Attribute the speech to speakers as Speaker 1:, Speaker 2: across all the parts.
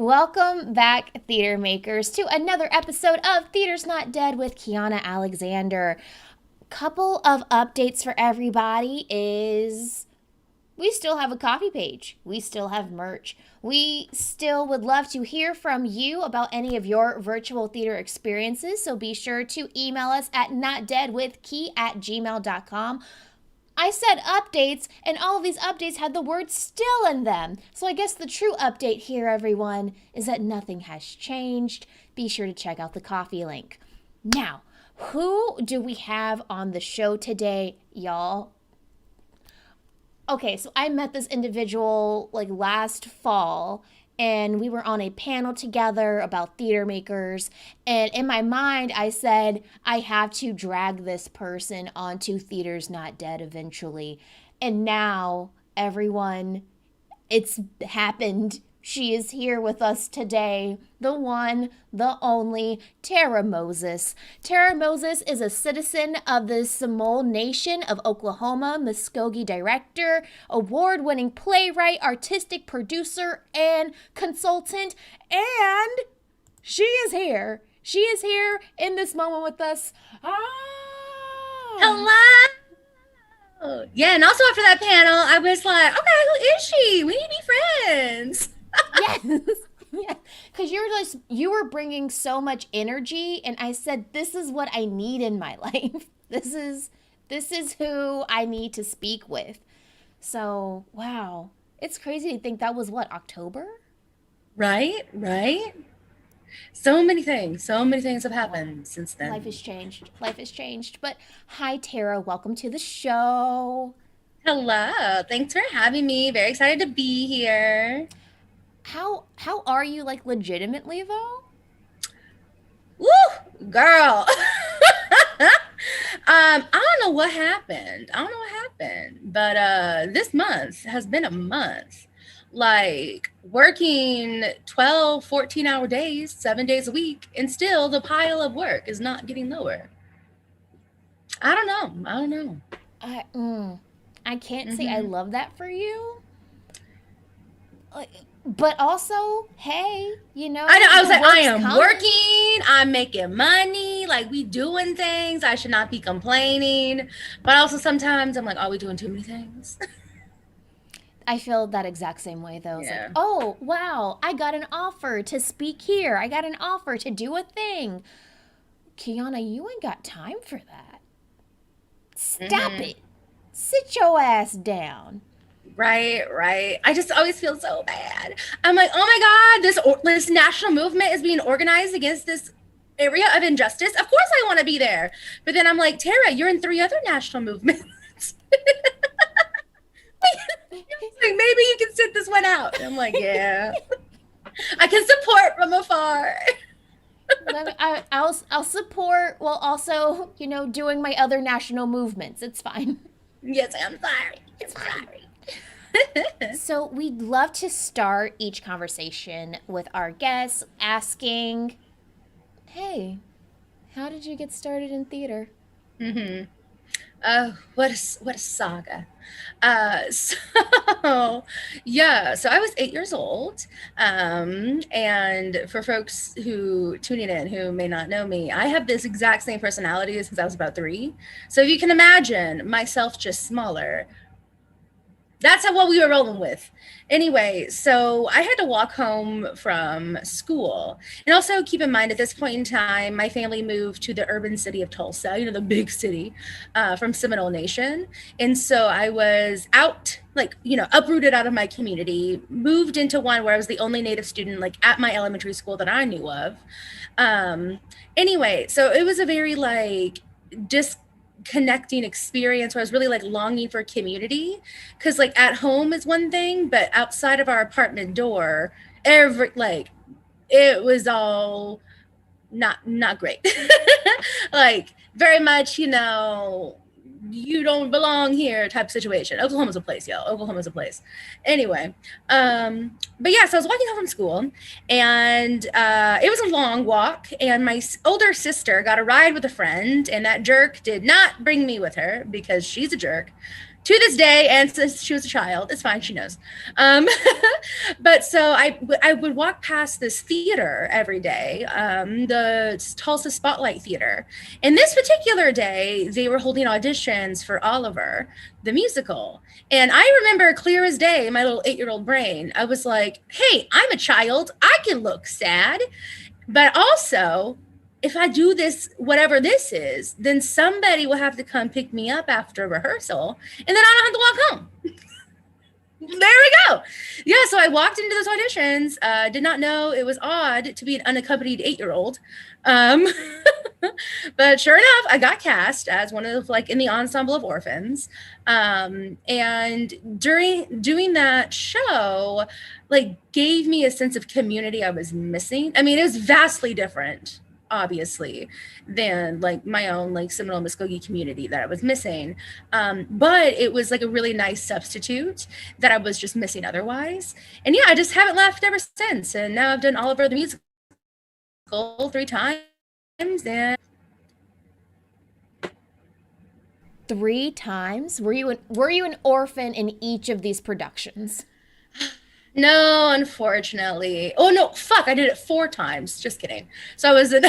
Speaker 1: Welcome back, theater makers, to another episode of Theater's Not Dead with Kiana Alexander. Couple of updates for everybody is we still have a coffee page. We still have merch. We still would love to hear from you about any of your virtual theater experiences, so be sure to email us at notdeadwithkey@gmail.com. I said updates, and all of these updates had the word still in them. So I guess the true update here, everyone, is that nothing has changed. Be sure to check out the coffee link. Now, who do we have on the show today, y'all? Okay, so I met this individual last fall, and we were on a panel together about theater makers, and in my mind I said I have to drag this person onto Theater's Not Dead eventually. And now, everyone, it's happened. She is here with us today, the one, the only, Tara Moses. Tara Moses is a citizen of the Seminole Nation of Oklahoma, Mvskoke director, award-winning playwright, artistic producer, and consultant, and she is here. She is here in this moment with us.
Speaker 2: Hello. Yeah, and also after that panel, I was like, okay, who is she? We need to be friends.
Speaker 1: Yes. Yeah. Because you were bringing so much energy, and I said, this is what I need in my life. This is who I need to speak with. So, wow. It's crazy to think that was October?
Speaker 2: Right. So many things have happened since then.
Speaker 1: Life has changed. But hi, Tara. Welcome to the show.
Speaker 2: Hello. Thanks for having me. Very excited to be here.
Speaker 1: How are you, legitimately, though?
Speaker 2: Woo, girl. I don't know what happened. But this month has been a month. Working 12, 14-hour days, 7 days a week, and still the pile of work is not getting lower. I don't know.
Speaker 1: I can't say I love that for you. But also, hey,
Speaker 2: I know. I was like, I am working. I'm making money. We doing things. I should not be complaining. But also sometimes I'm like, are we doing too many things?
Speaker 1: I feel that exact same way, though. It's
Speaker 2: yeah.
Speaker 1: Oh, wow, I got an offer to speak here. I got an offer to do a thing. Kiana, you ain't got time for that. Stop it. Sit your ass down.
Speaker 2: Right. I just always feel so bad. I'm like, oh my God, this national movement is being organized against this area of injustice. Of course I want to be there. But then I'm like, Tara, you're in 3 other national movements. Maybe you can sit this one out. And I'm like, yeah. I can support from afar.
Speaker 1: I'll support while also, doing my other national movements. It's fine.
Speaker 2: Yes, I'm sorry. Sorry.
Speaker 1: So we'd love to start each conversation with our guests asking, hey, how did you get started in theater?
Speaker 2: What a saga. So I was 8 years old. And for folks who tuning in who may not know me, I have this exact same personality since I was about 3. So if you can imagine myself just smaller, that's what we were rolling with. Anyway, so I had to walk home from school. And also keep in mind, at this point in time, my family moved to the urban city of Tulsa, the big city, from Seminole Nation. And so I was out, uprooted out of my community, moved into one where I was the only Native student, at my elementary school that I knew of. Anyway, so it was a very, connecting experience where I was really longing for community, because at home is one thing, but outside of our apartment door, it was all not great. Very much, you don't belong here type situation. Oklahoma's a place, y'all. Oklahoma's a place. Anyway, but yeah, so I was walking home from school, and it was a long walk, and my older sister got a ride with a friend, and that jerk did not bring me with her because she's a jerk. To this day, and since she was a child, it's fine, she knows. But so I would walk past this theater every day, the Tulsa Spotlight Theater. And this particular day, they were holding auditions for Oliver, the musical. And I remember clear as day, in my little 8-year-old brain, I was like, hey, I'm a child, I can look sad. But also, if I do this, whatever this is, then somebody will have to come pick me up after rehearsal, and then I don't have to walk home. There we go. Yeah, so I walked into those auditions, did not know it was odd to be an unaccompanied 8-year-old. But sure enough, I got cast as one of like in the ensemble of orphans. And during doing that show, like gave me a sense of community I was missing. I mean, it was vastly different, obviously, than like my own like Seminole Mvskoke community that I was missing. But it was like a really nice substitute that I was just missing otherwise. And yeah, I just haven't left ever since. And now I've done Oliver the Musical 3 times. And
Speaker 1: 3 times? Were you an orphan in each of these productions?
Speaker 2: no, unfortunately. Oh no, fuck! I did it 4 times. Just kidding. So I was an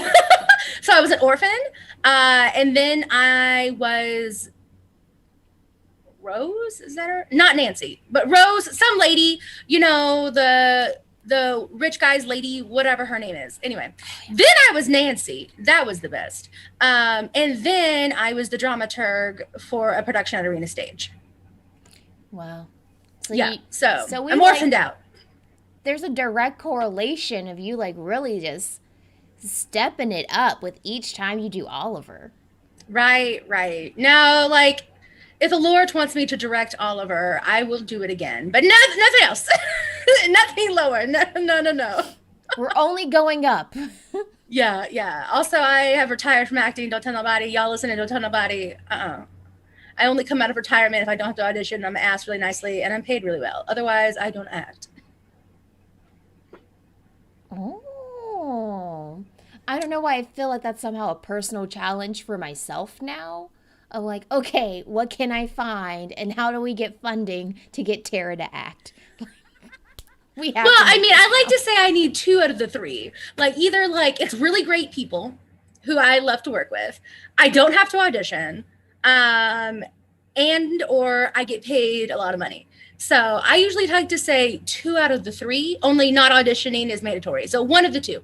Speaker 2: so I was an orphan, and then I was Rose. Is that her? Not Nancy, but Rose. Some lady. You know the rich guy's lady, whatever her name is. Anyway, then I was Nancy. That was the best. And then I was the dramaturg for a production at Arena Stage.
Speaker 1: Wow.
Speaker 2: Yeah. So
Speaker 1: we
Speaker 2: I'm orphaned out.
Speaker 1: There's a direct correlation of you like really just stepping it up with each time you do Oliver.
Speaker 2: Right. No, like if the Lord wants me to direct Oliver, I will do it again. But no, nothing else. Nothing lower. No.
Speaker 1: We're only going up.
Speaker 2: Yeah. Also, I have retired from acting. Don't tell nobody. Y'all listening, don't tell nobody. I only come out of retirement if I don't have to audition. I'm asked really nicely and I'm paid really well. Otherwise, I don't act.
Speaker 1: Oh. I don't know why I feel like that's somehow a personal challenge for myself now. Of like, okay, what can I find and how do we get funding to get Tara to act?
Speaker 2: Well, I mean, I like to say I need 2 out of the 3. Like either like it's really great people who I love to work with. I don't have to audition. And or I get paid a lot of money. So I usually like to say 2 out of the 3, only not auditioning is mandatory. So 1 of the 2.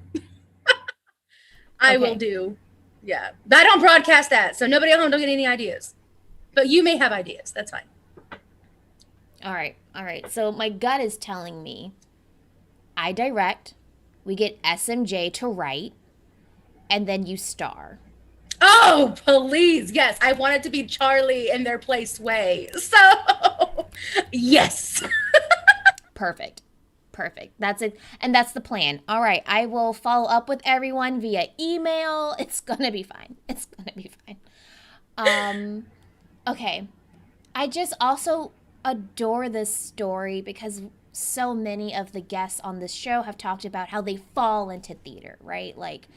Speaker 2: I will do. Yeah. But I don't broadcast that. So nobody at home don't get any ideas. But you may have ideas. That's fine.
Speaker 1: All right. So my gut is telling me I direct, we get SMJ to write, and then you star.
Speaker 2: Oh, please. Yes. I want it to be Charlie in Their Place way. So, yes.
Speaker 1: Perfect. That's it. And that's the plan. All right. I will follow up with everyone via email. It's going to be fine. Okay. I just also adore this story because so many of the guests on this show have talked about how they fall into theater, right? Like,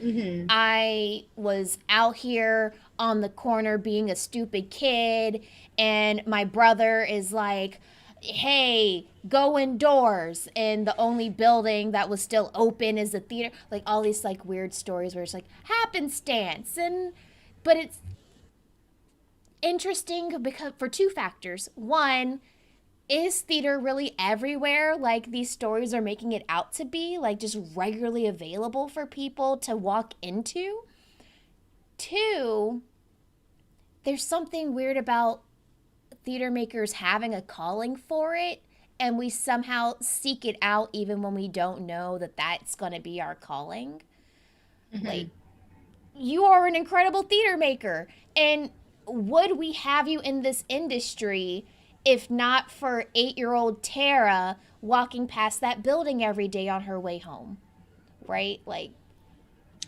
Speaker 1: I was out here on the corner being a stupid kid, and my brother is like, hey, go indoors, and the only building that was still open is the theater. Like, all these like weird stories where it's like happenstance, but it's interesting because for 2 factors. One, is theater really everywhere like these stories are making it out to be, like just regularly available for people to walk into? 2, there's something weird about theater makers having a calling for it, and we somehow seek it out even when we don't know that that's going to be our calling. Like, you are an incredible theater maker, and would we have you in this industry if not for 8-year-old Tara walking past that building every day on her way home, right? Like,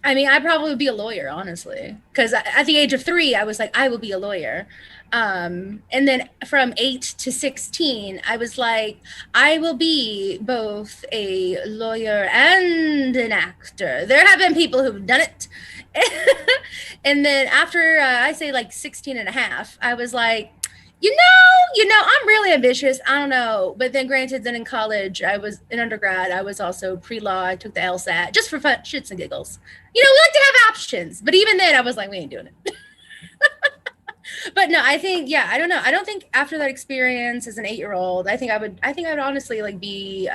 Speaker 2: I mean, I'd probably be a lawyer, honestly, because at the age of 3, I was like, I will be a lawyer. And then from 8 to 16, I was like, I will be both a lawyer and an actor. There have been people who've done it. And then after I say like 16 and a half, I was like, I'm really ambitious. I don't know. But then granted, then in college, I was in undergrad, I was also pre-law. I took the LSAT just for fun, shits and giggles. We like to have options. But even then I was like, we ain't doing it. But no, I think, yeah, I don't know. I don't think after that experience as an 8-year-old, I think I would honestly like be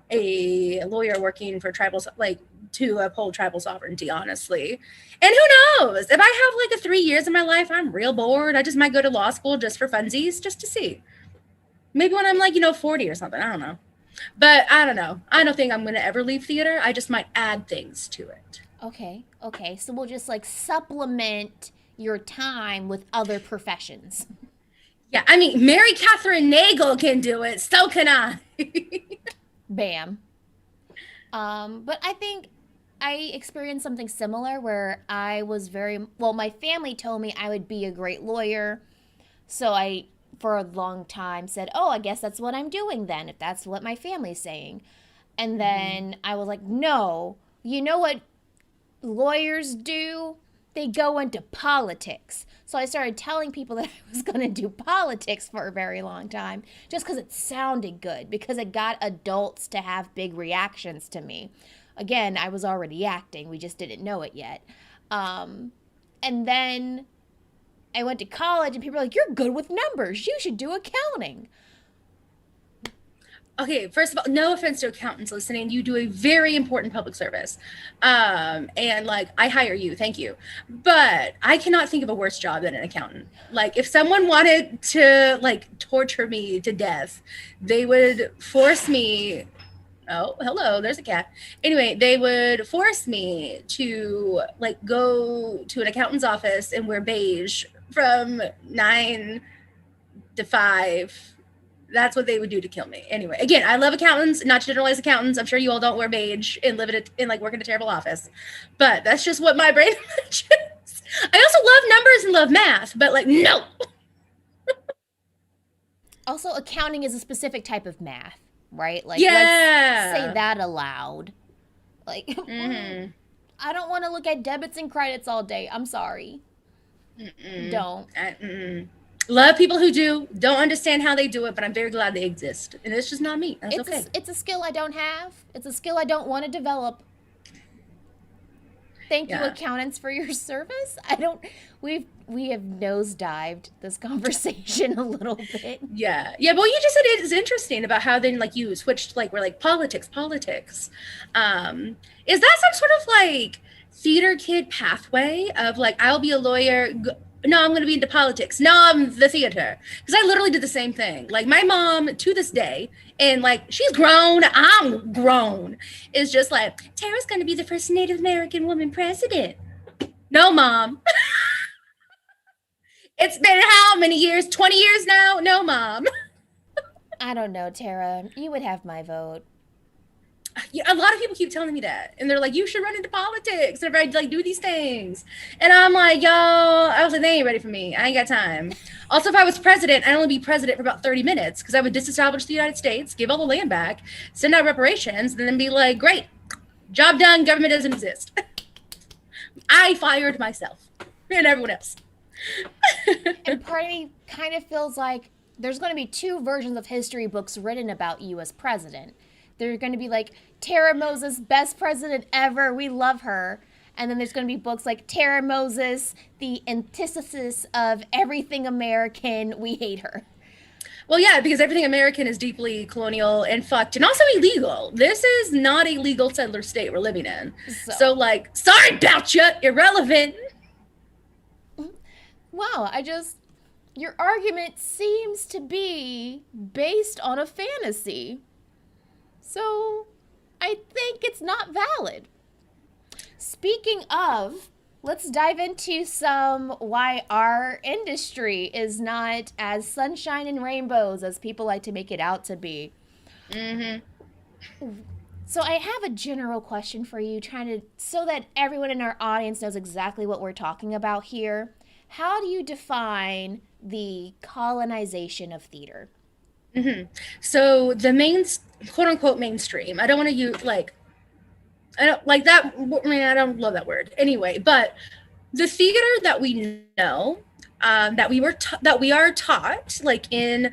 Speaker 2: a lawyer working for tribal, like to uphold tribal sovereignty, honestly. And who knows? If I have like a 3 years of my life, I'm real bored. I just might go to law school just for funsies, just to see. Maybe when I'm like, 40 or something. I don't know. But I don't know. I don't think I'm going to ever leave theater. I just might add things to it.
Speaker 1: Okay. So we'll just like supplement your time with other professions.
Speaker 2: Yeah, I mean, Mary Catherine Nagel can do it. So can I.
Speaker 1: Bam. But I think I experienced something similar where I was my family told me I would be a great lawyer. So I, for a long time, said, oh, I guess that's what I'm doing then, if that's what my family's saying. And then I was like, no, you know what lawyers do? They go into politics. So I started telling people that I was going to do politics for a very long time just because it sounded good, because it got adults to have big reactions to me. Again, I was already acting. We just didn't know it yet. And then I went to college and people were like, you're good with numbers. You should do accounting.
Speaker 2: Okay, first of all, no offense to accountants listening, you do a very important public service. And like, I hire you, thank you. But I cannot think of a worse job than an accountant. Like, if someone wanted to like torture me to death, they would force me. Oh, hello, there's a cat. Anyway, they would force me to like go to an accountant's office and wear beige from 9 to 5. That's what they would do to kill me. Anyway, again, I love accountants, not to generalize accountants. I'm sure you all don't wear beige and live in like work in a terrible office, but that's just what my brain imagines. I also love numbers and love math, but like, no.
Speaker 1: Also, accounting is a specific type of math, right? Like,
Speaker 2: yeah.
Speaker 1: Let's say that aloud. Like, I don't want to look at debits and credits all day. I'm sorry. Don't.
Speaker 2: Love people who do. Don't understand how they do it, but I'm very glad they exist. And it's just not me. That's okay.
Speaker 1: It's a skill I don't have. It's a skill I don't want to develop. Thank you, accountants, for your service. We have nosedived this conversation a little bit.
Speaker 2: Yeah. Well, you just said it is interesting about how then like you switched, like we're like politics. Is that some sort of like theater kid pathway of like, I'll be a lawyer, no, I'm going to be into politics, no, I'm the theater? Because I literally did the same thing. Like my mom to this day, and like she's grown, I'm grown, is just like, Tara's going to be the first Native American woman president. No, Mom. It's been how many years? 20 years now? No, Mom.
Speaker 1: I don't know, Tara. You would have my vote.
Speaker 2: Yeah, a lot of people keep telling me that, and they're like, you should run into politics and like do these things, and I'm like, yo, I was like, they ain't ready for me. I ain't got time. Also, if I was president, I'd only be president for about 30 minutes because I would disestablish the United States, give all the land back, send out reparations, and then be like, great, job done, government doesn't exist. I fired myself and everyone else.
Speaker 1: And part of me kind of feels like there's going to be 2 versions of history books written about you as president. They're going to be like, Tara Moses, best president ever, we love her. And then there's going to be books like Tara Moses, the antithesis of everything American, we hate her.
Speaker 2: Well, yeah, because everything American is deeply colonial and fucked and also illegal. This is not a legal settler state we're living in. So like, sorry about you, irrelevant.
Speaker 1: Wow, your argument seems to be based on a fantasy. So I think it's not valid. Speaking of, let's dive into some why our industry is not as sunshine and rainbows as people like to make it out to be. So I have a general question for you, so that everyone in our audience knows exactly what we're talking about here. How do you define the colonization of theater?
Speaker 2: So the quote unquote mainstream, I don't want to use I don't like that. I mean, I don't love that word anyway, but the theater that we know, that we are taught, like in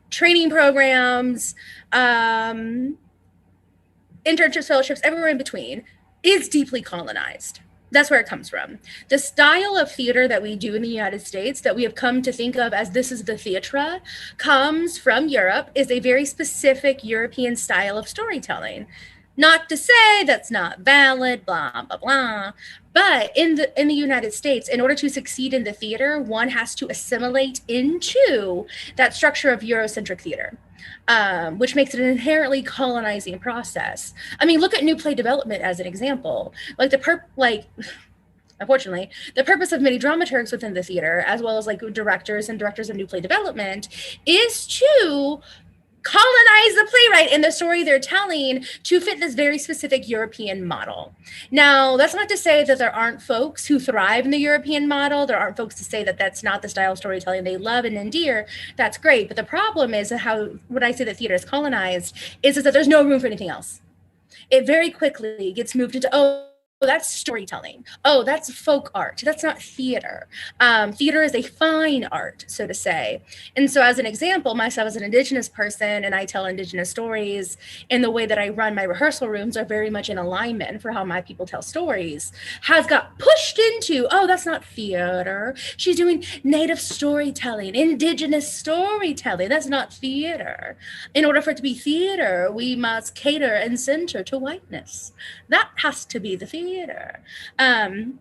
Speaker 2: training programs, internships, fellowships, everywhere in between, is deeply colonized. That's where it comes from. The style of theater that we do in the United States, that we have come to think of as this is the theatre, comes from Europe, is a very specific European style of storytelling. Not to say that's not valid, blah, blah, blah. But in the United States, in order to succeed in the theater, one has to assimilate into that structure of Eurocentric theater. Which makes it an inherently colonizing process. I mean, look at new play development as an example. Unfortunately, the purpose of many dramaturgs within the theater, as well as like directors of new play development, is to colonize the playwright and the story they're telling to fit this very specific European model. Now, that's not to say that there aren't folks who thrive in the European model. There aren't folks to say that that's not the style of storytelling they love and endear. That's great. But the problem is how, when I say that theater is colonized, is that there's no room for anything else. It very quickly gets moved into, oh, that's storytelling. Oh, that's folk art. That's not theater. Theater is a fine art, so to say. And so as an example, myself as an Indigenous person, and I tell Indigenous stories, and the way that I run my rehearsal rooms are very much in alignment for how my people tell stories, has got pushed into, oh, that's not theater. She's doing Native storytelling, Indigenous storytelling. That's not theater. In order for it to be theater, we must cater and center to whiteness. That has to be the theater. And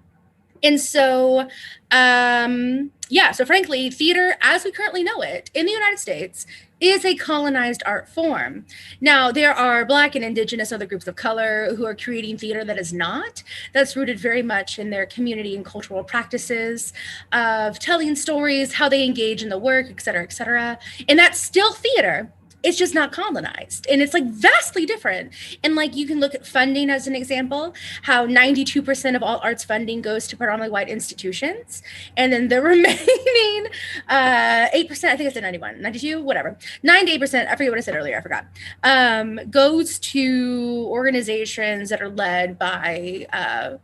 Speaker 2: so, so frankly, theater as we currently know it in the United States is a colonized art form. Now, there are Black and Indigenous other groups of color who are creating theater that is not. That's rooted very much in their community and cultural practices of telling stories, how they engage in the work, et cetera, et cetera. And that's still theater. It's just not colonized, and it's like vastly different. And like you can look at funding as an example, how 92% of all arts funding goes to predominantly white institutions, and then the remaining 8%, I think I said 91, 92, whatever, 98%, I forget what I said earlier, I forgot, goes to organizations that are led by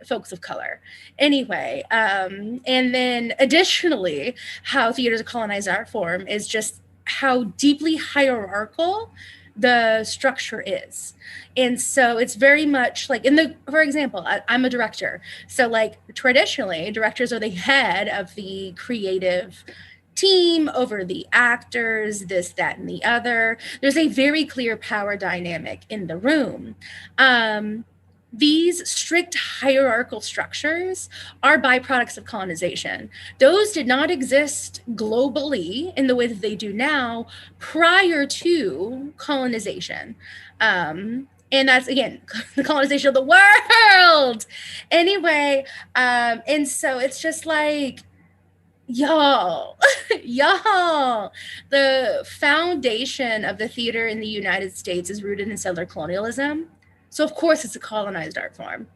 Speaker 2: folks of color. Anyway, and then additionally, how theater is a colonized art form is just how deeply hierarchical the structure is. And so it's very much like for example, I'm a director. So like traditionally, directors are the head of the creative team over the actors, this, that, and the other. There's a very clear power dynamic in the room. These strict hierarchical structures are byproducts of colonization. Those did not exist globally in the way that they do now prior to colonization. And that's, again, the colonization of the world. Anyway, and so it's just like, y'all, the foundation of the theater in the United States is rooted in settler colonialism. So of course it's a colonized art form.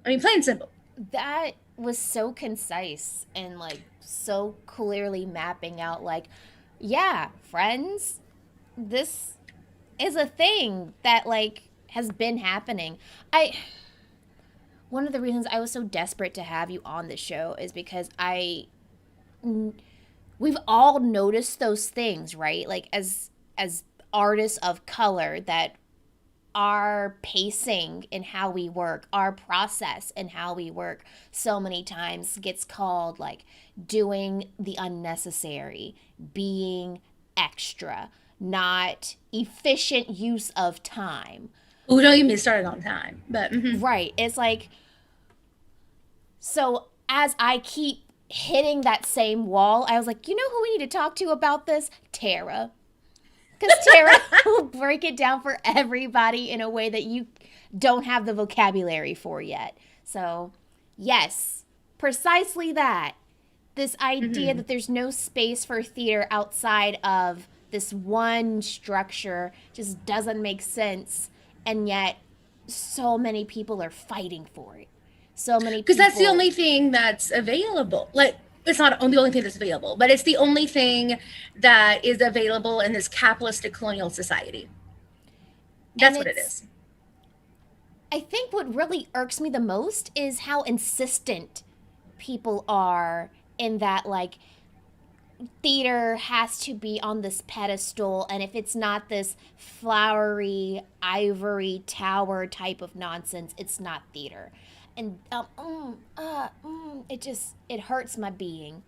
Speaker 2: I mean, plain and simple.
Speaker 1: That was so concise and like so clearly mapping out like, yeah, friends, this is a thing that like has been happening. One of the reasons I was so desperate to have you on the show is because we've all noticed those things, right? Like as artists of color, that our pacing in how we work, our process in how we work, so many times gets called like doing the unnecessary, being extra, not efficient use of time.
Speaker 2: Oh, don't get me started on time, but
Speaker 1: Right. It's like, so as I keep hitting that same wall, I was like, you know who we need to talk to about this? Tara. Because Tara will break it down for everybody in a way that you don't have the vocabulary for yet. So, yes, precisely that. This idea that there's no space for theater outside of this one structure just doesn't make sense. And yet, so many people are fighting for it. So many people.
Speaker 2: Because that's the only thing that's available. Like, it's not the only thing that's available, but it's the only thing that is available in this capitalistic colonial society. That's what it is.
Speaker 1: I think what really irks me the most is how insistent people are, in that like theater has to be on this pedestal, and if it's not this flowery ivory tower type of nonsense, it's not theater. And it hurts my being.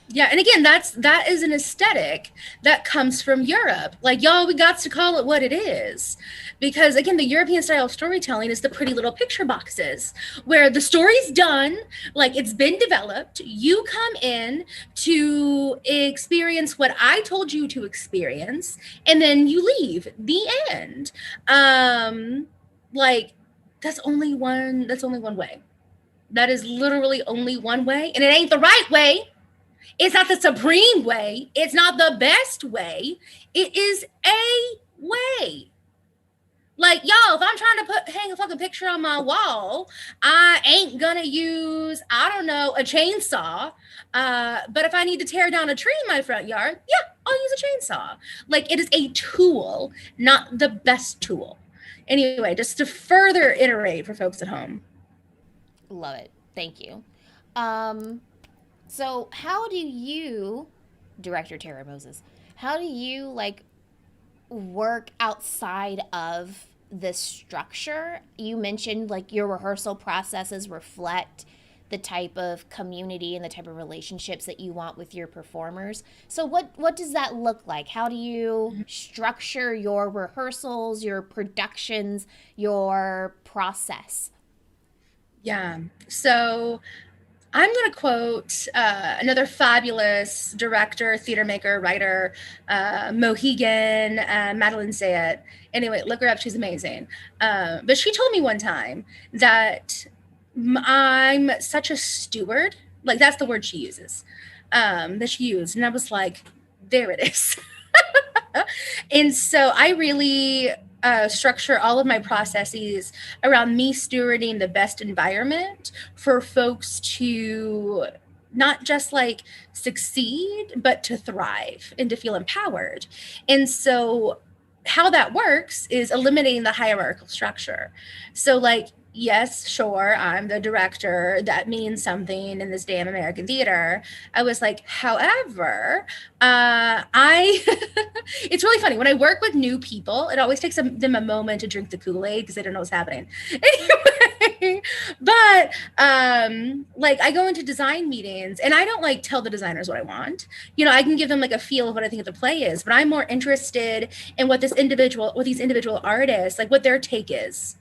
Speaker 2: Yeah, and again, that is an aesthetic that comes from Europe. Like, y'all, we got to call it what it is. Because again, the European style of storytelling is the pretty little picture boxes where the story's done, like it's been developed. You come in to experience what I told you to experience, and then you leave. The end. Like that's only one way. That is literally only one way, and it ain't the right way. It's not the supreme way. It's not the best way. It is a way. Like, y'all, if I'm trying to hang a fucking picture on my wall, I ain't gonna use, I don't know, a chainsaw. But if I need to tear down a tree in my front yard, yeah, I'll use a chainsaw. Like, it is a tool, not the best tool. Anyway, just to further iterate for folks at home.
Speaker 1: Love it. Thank you. So how do you, director Tara Moses, how do you like work outside of this structure? You mentioned like your rehearsal processes reflect the type of community and the type of relationships that you want with your performers. So what does that look like? How do you structure your rehearsals, your productions, your process?
Speaker 2: Yeah. So I'm going to quote another fabulous director, theater maker, writer, Mohegan, Madeline Sayet. Anyway, look her up. She's amazing. But she told me one time that I'm such a steward. Like, that's the word she uses, that she used. And I was like, there it is. And so I really structure all of my processes around me stewarding the best environment for folks to not just like succeed, but to thrive and to feel empowered. And so how that works is eliminating the hierarchical structure. So like, yes, sure, I'm the director. That means something in this damn American theater. I was like, however, it's really funny. When I work with new people, it always takes them a moment to drink the Kool-Aid because they don't know what's happening. Anyway, but like I go into design meetings and I don't like tell the designers what I want. You know, I can give them like a feel of what I think the play is, but I'm more interested in what these individual artists, like what their take is.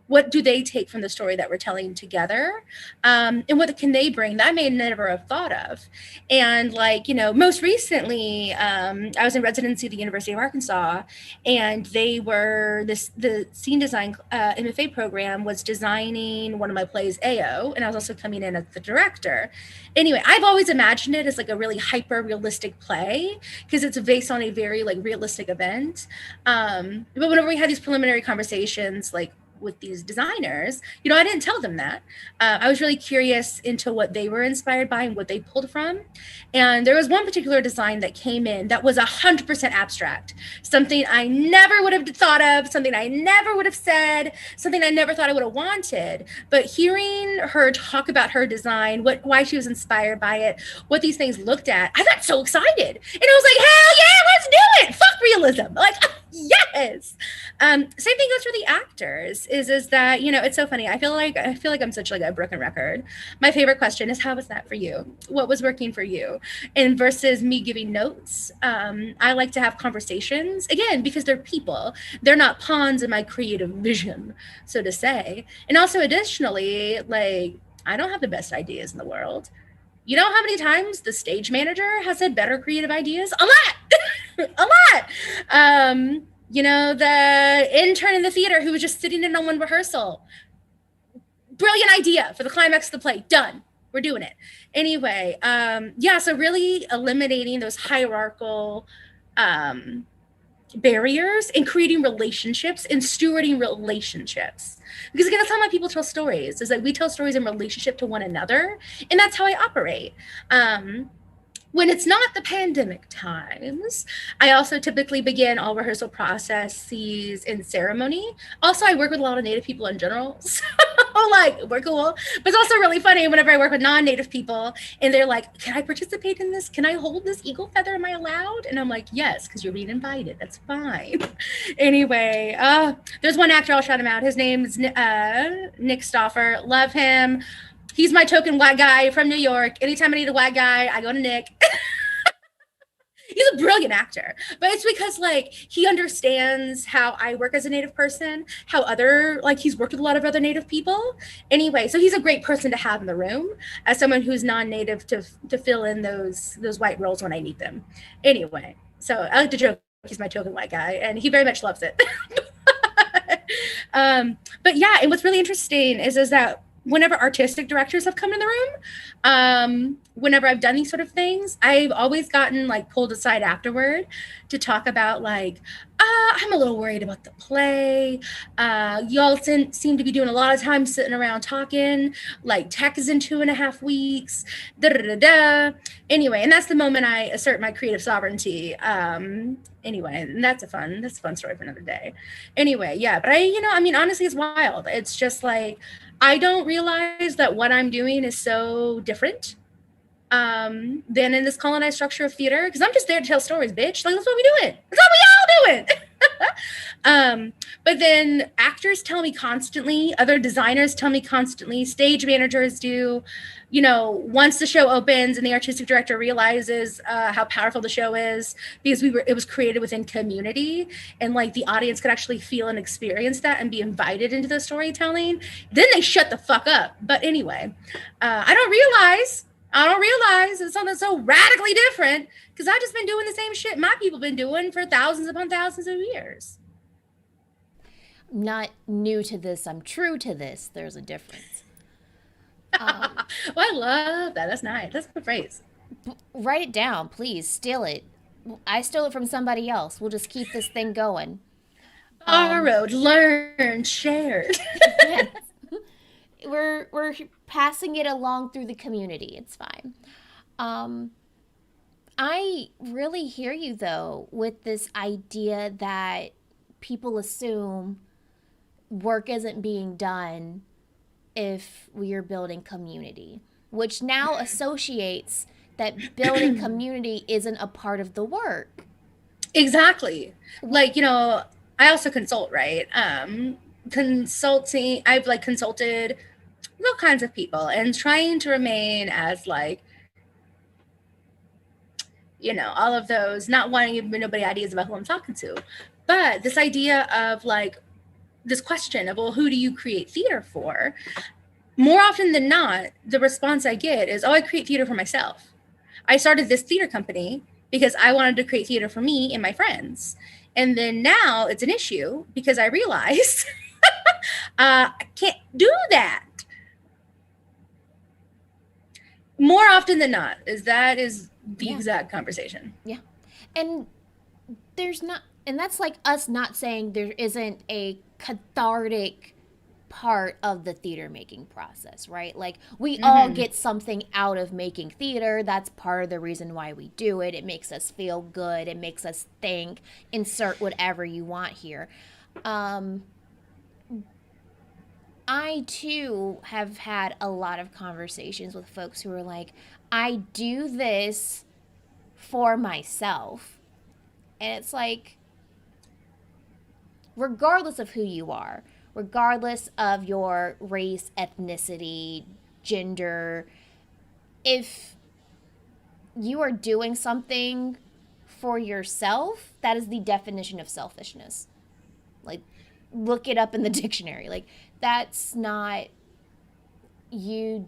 Speaker 2: What do they take from the story that we're telling together? And what can they bring that I may never have thought of? And like, you know, most recently, I was in residency at the University of Arkansas, and they were the scene design MFA program was designing one of my plays, AO, and I was also coming in as the director. Anyway, I've always imagined it as like a really hyper realistic play because it's based on a very like realistic event. But whenever we had these preliminary conversations, like with these designers, you know, I didn't tell them that. I was really curious into what they were inspired by and what they pulled from. And there was one particular design that came in that was 100% abstract, something I never would have thought of, something I never would have said, something I never thought I would have wanted. But hearing her talk about her design, why she was inspired by it, what these things looked at, I got so excited. And I was like, hell yeah, let's do it. Fuck realism. Like, yes. Same thing goes for the actors. Is that, you know, it's so funny. I feel like I'm such like a broken record. My favorite question is, how was that for you? What was working for you? And versus me giving notes, I like to have conversations, again, because they're people. They're not pawns in my creative vision, so to say. And also additionally, like, I don't have the best ideas in the world. You know how many times the stage manager has had better creative ideas? A lot. A lot. You know, the intern in the theater who was just sitting in on one rehearsal. Brilliant idea for the climax of the play. Done. We're doing it. Anyway, yeah, so really eliminating those hierarchical barriers and creating relationships and stewarding relationships. Because again, that's how my people tell stories, is that we tell stories in relationship to one another. And that's how I operate. When it's not the pandemic times, I also typically begin all rehearsal processes in ceremony. Also, I work with a lot of Native people in general. So like, we're cool. But it's also really funny whenever I work with non-native people and they're like, can I participate in this? Can I hold this eagle feather? Am I allowed? And I'm like, yes, because you're being invited. That's fine. Anyway, there's one actor, I'll shout him out. His name's Nick Stoffer. Love him. He's my token white guy from New York. Anytime I need a white guy, I go to Nick. He's a brilliant actor, but it's because like he understands how I work as a Native person, how other like he's worked with a lot of other Native people. Anyway, so he's a great person to have in the room as someone who's non-Native to fill in those white roles when I need them. Anyway, so I like to joke he's my token white guy, and he very much loves it. But yeah, and what's really interesting is that whenever artistic directors have come in the room, whenever I've done these sort of things, I've always gotten like pulled aside afterward to talk about like, I'm a little worried about the play. Y'all seem to be doing a lot of time sitting around talking, like tech is in 2.5 weeks, da da da da. Anyway, and that's the moment I assert my creative sovereignty. Anyway, and that's a fun story for another day. Anyway, yeah, but I mean, honestly, it's wild. It's just like, I don't realize that what I'm doing is so different than in this colonized structure of theater, because I'm just there to tell stories, bitch. Like, that's what we doing. That's what we all doing. But then actors tell me constantly, other designers tell me constantly, stage managers do, once the show opens and the artistic director realizes how powerful the show is, because it was created within community, and like the audience could actually feel and experience that and be invited into the storytelling, then they shut the fuck up. But anyway, I don't realize it's something so radically different, because I've just been doing the same shit my people been doing for thousands upon thousands of years.
Speaker 1: Not new to this, I'm true to this. There's a difference.
Speaker 2: Well, I love that. That's nice. That's a good phrase.
Speaker 1: Write it down, please. Steal it. I stole it from somebody else. We'll just keep this thing going.
Speaker 2: Borrowed, learned, shared.
Speaker 1: Yes. We're passing it along through the community. It's fine. I really hear you though with this idea that people assume work isn't being done if we are building community, which now associates that building community isn't a part of the work.
Speaker 2: Exactly. Like, I also consult, right? Consulting, I've like consulted all kinds of people and trying to remain as like, all of those, not wanting to give nobody ideas about who I'm talking to. But this idea of like, this question of, well, who do you create theater for? More often than not, the response I get is, I create theater for myself. I started this theater company because I wanted to create theater for me and my friends. And then now it's an issue because I realized I can't do that. More often than not, that is the exact conversation.
Speaker 1: Yeah. And that's like us not saying there isn't a cathartic part of the theater making process, right? Like we all get something out of making theater. That's part of the reason why we do it. It makes us feel good. It makes us think. Insert whatever you want here. I too have had a lot of conversations with folks who are like, I do this for myself. And it's like, regardless of who you are, regardless of your race, ethnicity, gender, if you are doing something for yourself, that is the definition of selfishness. Like, look it up in the dictionary. Like, that's not you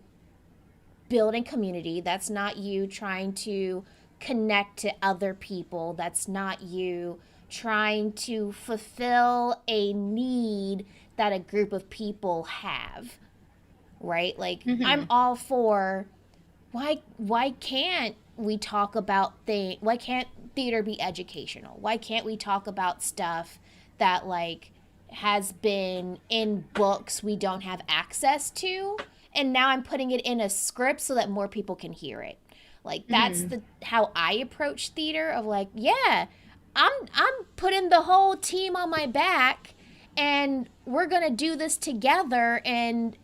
Speaker 1: building community. That's not you trying to connect to other people. That's not you trying to fulfill a need that a group of people have, right? Like, I'm all for, why can't we talk about things? Why can't theater be educational? Why can't we talk about stuff that like has been in books we don't have access to, and now I'm putting it in a script so that more people can hear it? Like, that's how I approach theater, of like, yeah, I'm putting the whole team on my back and we're gonna do this together, and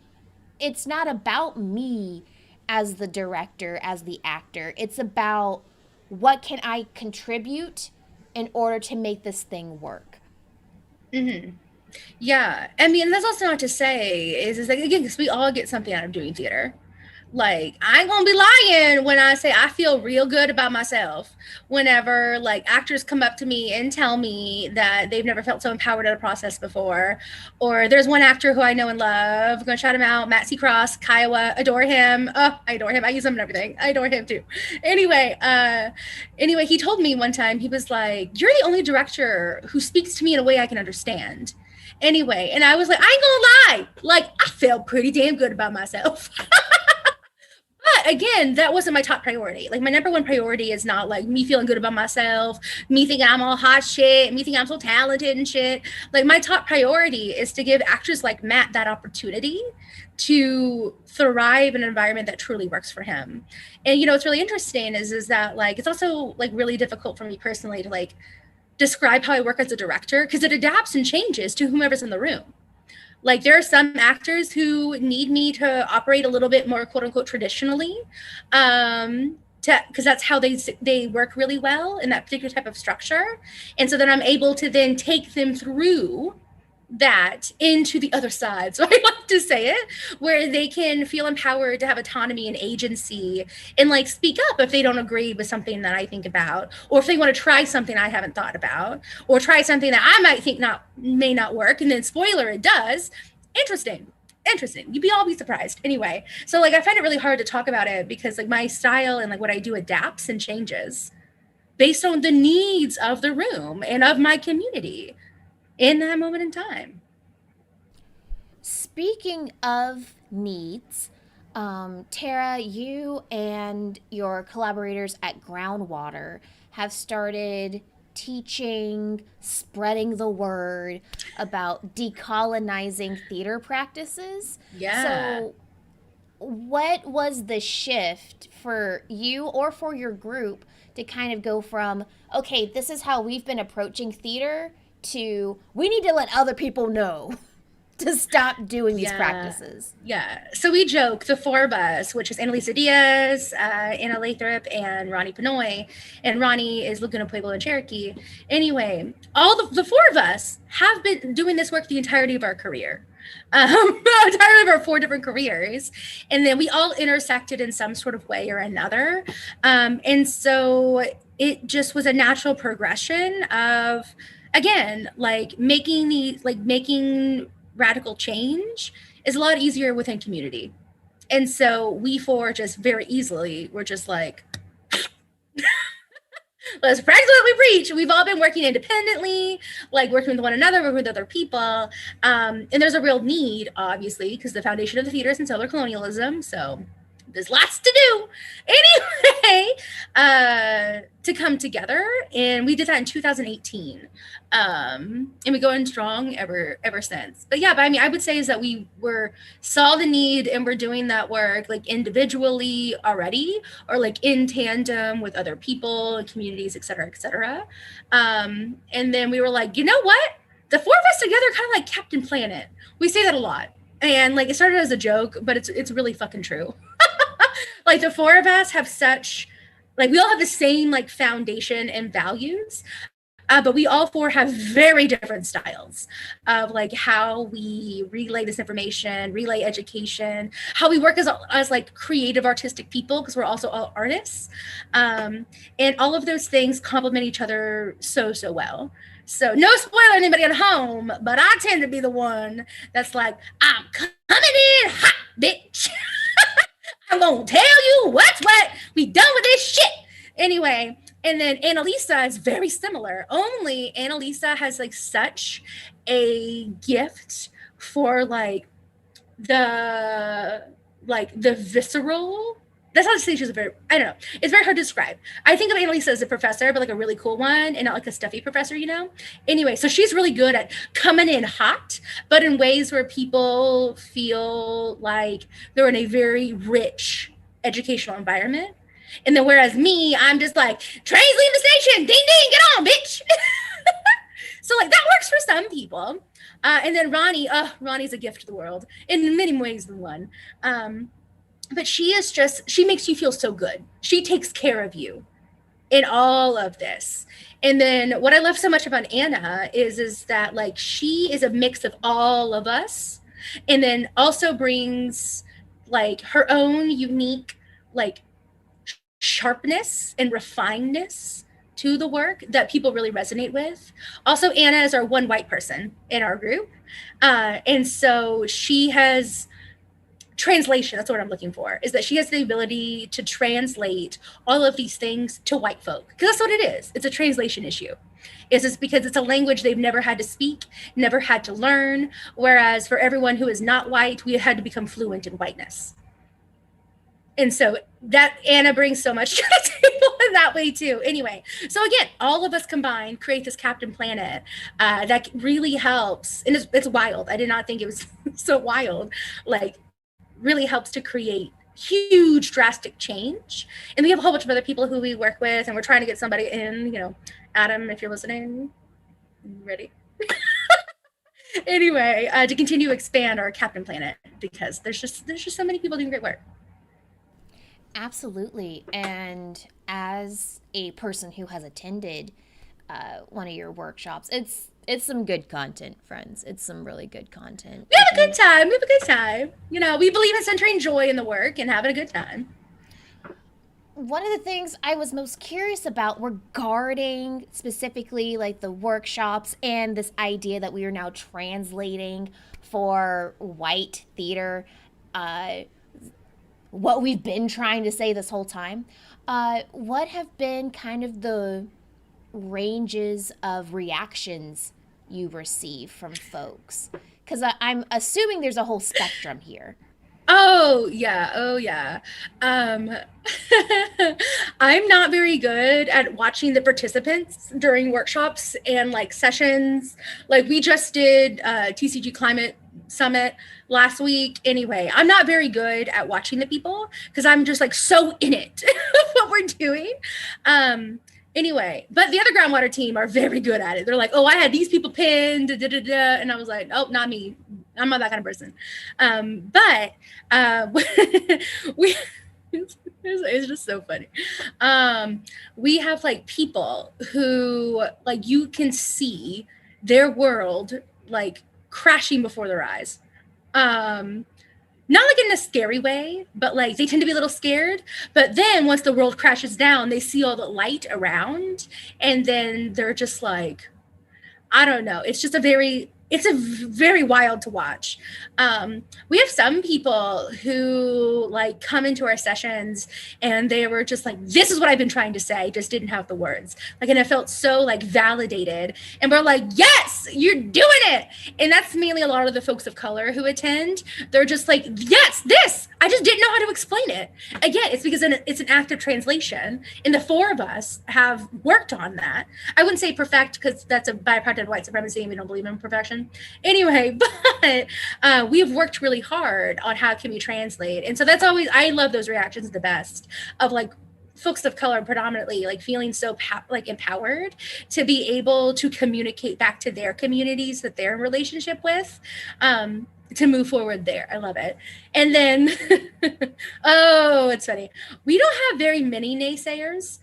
Speaker 1: it's not about me as the director, as the actor. It's about what can I contribute in order to make this thing work.
Speaker 2: Hmm. Yeah. I mean, that's also not to say is like, again, because we all get something out of doing theater. Like, I ain't gonna be lying when I say I feel real good about myself whenever like actors come up to me and tell me that they've never felt so empowered at a process before. Or there's one actor who I know and love, I'm gonna shout him out, Matt Cross, Kiowa, adore him. Oh, I adore him. I use him and everything. I adore him too. Anyway, he told me one time, he was like, "You're the only director who speaks to me in a way I can understand." Anyway, and I was like, I ain't gonna lie, like I felt pretty damn good about myself. But again, that wasn't my top priority. Like my number one priority is not like me feeling good about myself, me thinking I'm all hot shit, me thinking I'm so talented and shit. Like my top priority is to give actors like Matt that opportunity to thrive in an environment that truly works for him. And you know, what's really interesting is that like it's also like really difficult for me personally to like describe how I work as a director because it adapts and changes to whomever's in the room. Like there are some actors who need me to operate a little bit more quote unquote traditionally, because that's how they work really well in that particular type of structure. And so then I'm able to then take them through that into the other side. So I like to say it, where they can feel empowered to have autonomy and agency and like speak up if they don't agree with something that I think about, or if they want to try something I haven't thought about, or try something that I might think may not work. And then spoiler, it does. Interesting. You'd all be surprised. Anyway, so like I find it really hard to talk about it because like my style and like what I do adapts and changes based on the needs of the room and of my community in that moment in time.
Speaker 1: Speaking of needs, Tara, you and your collaborators at Groundwater have started teaching, spreading the word about decolonizing theater practices.
Speaker 2: Yeah.
Speaker 1: So, what was the shift for you or for your group to kind of go from, okay, this is how we've been approaching theater, to we need to let other people know to stop doing these practices?
Speaker 2: Yeah. So we joke, the four of us, which is Annalisa Diaz, Anna Lathrop, and Ronnie Pinoy. And Ronnie is Laguna Pueblo and Cherokee. Anyway, all the four of us have been doing this work the entirety of our career. Entirely of our four different careers. And then we all intersected in some sort of way or another. And so it just was a natural progression of, again, like making radical change is a lot easier within community. And so we four just very easily were just like, let's practice what we preach. We've all been working independently, like working with one another, working with other people. And there's a real need, obviously, because the foundation of the theater is in settler colonialism. So there's lots to do. Anyway, to come together. And we did that in 2018. And we go in strong ever since. But I mean, I would say is that we saw the need and we're doing that work like individually already, or like in tandem with other people and communities, et cetera, et cetera. And then we were like, you know what? The four of us together kind of like Captain Planet. We say that a lot. And like it started as a joke, but it's really fucking true. Like the four of us have such, like we all have the same like foundation and values, but we all four have very different styles of like how we relay this information, relay education, how we work as like creative artistic people, because we're also all artists. And all of those things complement each other so well. So no spoiler anybody at home, but I tend to be the one that's like, I'm coming in hot, bitch. I'm gonna tell you what's what. We done with this shit. Anyway, and then Annalisa is very similar. Only Annalisa has like such a gift for like the visceral. That's not to say she's I don't know. It's very hard to describe. I think of Annalisa as a professor, but like a really cool one and not like a stuffy professor, you know? Anyway, so she's really good at coming in hot, but in ways where people feel like they're in a very rich educational environment. And then whereas me, I'm just like, trains leaving the station, ding, ding, get on, bitch. So like that works for some people. And then Ronnie, Ronnie's a gift to the world in many ways than one. But she makes you feel so good. She takes care of you in all of this. And then what I love so much about Anna is that like she is a mix of all of us, and then also brings like her own unique like sharpness and refinedness to the work that people really resonate with. Also, Anna is our one white person in our group. And so she has translation, that's what I'm looking for, is that she has the ability to translate all of these things to white folk, because that's what it is. It's a translation issue. It's because it's a language they've never had to speak, never had to learn, whereas for everyone who is not white, we had to become fluent in whiteness. And so that Anna brings so much to the table in that way too. Anyway, so again, all of us combined create this Captain Planet that really helps. And it's wild. I did not think it was so wild. Like, really helps to create huge drastic change. And we have a whole bunch of other people who we work with, and we're trying to get somebody in, you know, Adam, if you're listening, ready? Anyway, to continue to expand our Captain Planet, because there's just so many people doing great work.
Speaker 1: Absolutely. And as a person who has attended one of your workshops, it's some good content, friends. It's some really good content.
Speaker 2: We have a good time. We have a good time. You know, we believe in centering joy in the work and having a good time.
Speaker 1: One of the things I was most curious about regarding specifically like the workshops and this idea that we are now translating for white theater, what we've been trying to say this whole time, what have been kind of the ranges of reactions you receive from folks? Because I'm assuming there's a whole spectrum here.
Speaker 2: Oh yeah, oh yeah. Um, I'm not very good at watching the participants during workshops and like sessions. Like we just did TCG Climate Summit last week. Anyway, I'm not very good at watching the people because I'm just like so in it what we're doing. Anyway, but the other groundwater team are very good at it. They're like, oh, I had these people pinned, da, da, da, and I was like, oh, not me. I'm not that kind of person. But we it's just so funny. We have like people who like you can see their world like crashing before their eyes. Not like in a scary way, but like they tend to be a little scared. But then once the world crashes down, they see all the light around, and then they're just like, I don't know. It's a very wild to watch. We have some people who like come into our sessions and they were just like, this is what I've been trying to say, just didn't have the words. Like, and it felt so like validated. And we're like, yes, you're doing it. And that's mainly a lot of the folks of color who attend. They're just like, yes, this, I just didn't know how to explain it. Again, it's because it's an active translation. And the four of us have worked on that. I wouldn't say perfect because that's a byproduct of white supremacy and we don't believe in perfection. Anyway, but we have worked really hard on how can we translate. And so that's always, I love those reactions the best of like folks of color predominantly like feeling so like empowered to be able to communicate back to their communities that they're in relationship with, to move forward there. I love it. And then, oh, it's funny. We don't have very many naysayers.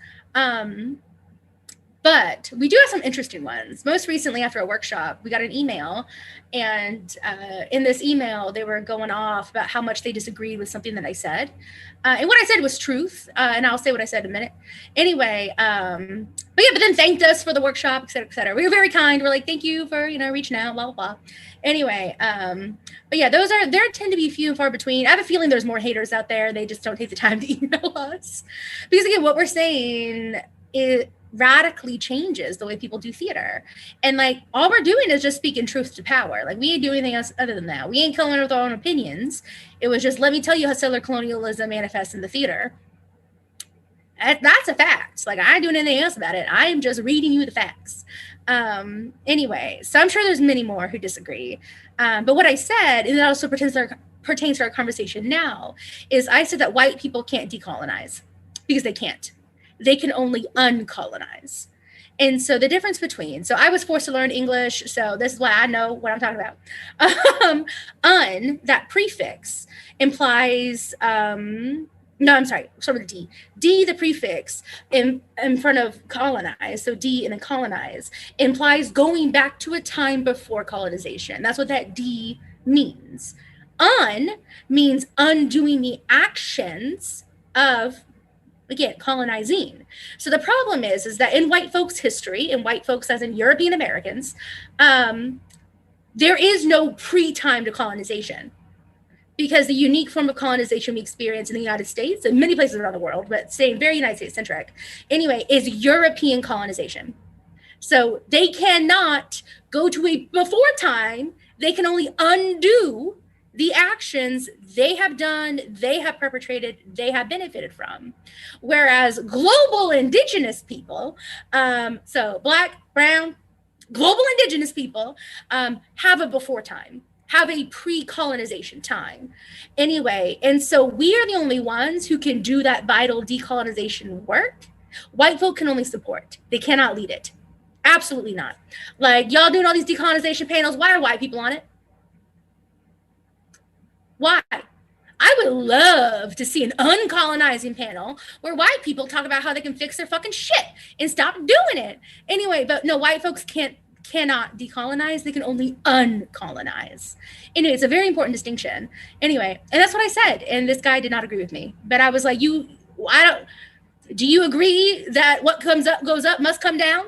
Speaker 2: But we do have some interesting ones. Most recently, after a workshop, we got an email. And in this email, they were going off about how much they disagreed with something that I said. And what I said was truth. And I'll say what I said in a minute. Anyway, but then thanked us for the workshop, et cetera, et cetera. We were very kind. We're like, thank you for, reaching out, blah, blah, blah. Anyway, but yeah, there tend to be few and far between. I have a feeling there's more haters out there. They just don't take the time to email us. Because again, what we're saying it radically changes the way people do theater. And like all we're doing is just speaking truth to power. Like we ain't doing anything else other than that. We ain't coming with our own opinions. It was just, let me tell you how settler colonialism manifests in the theater. That's a fact. Like I ain't doing anything else about it. I am just reading you the facts. Anyway, so I'm sure there's many more who disagree. But what I said, and it also pertains to our conversation now, is I said that white people can't decolonize because they can't. They can only uncolonize. And so the difference between, so I was forced to learn English, so this is why I know what I'm talking about. That prefix implies, no, I'm sorry, start with D. D, the prefix in front of colonize, so D and then colonize, implies going back to a time before colonization. That's what that D means. Un means undoing the actions of, again, colonizing. So the problem is that in white folks' history, in white folks as in European Americans, there is no pre-time to colonization, because the unique form of colonization we experience in the United States and many places around the world, but staying very United States centric anyway, is European colonization. So they cannot go to a before time, they can only undo the actions they have done, they have perpetrated, they have benefited from. Whereas global indigenous people, so Black, brown, global indigenous people, have a before time, have a pre-colonization time. Anyway, and so we are the only ones who can do that vital decolonization work. White folk can only support, they cannot lead it. Absolutely not. Like, y'all doing all these decolonization panels, why are white people on it? Why? I would love to see an uncolonizing panel where white people talk about how they can fix their fucking shit and stop doing it. Anyway, but no, white folks cannot decolonize. They can only uncolonize. Anyway, it's a very important distinction. Anyway, and that's what I said. And this guy did not agree with me. But I was like, do you agree that what comes up goes up must come down?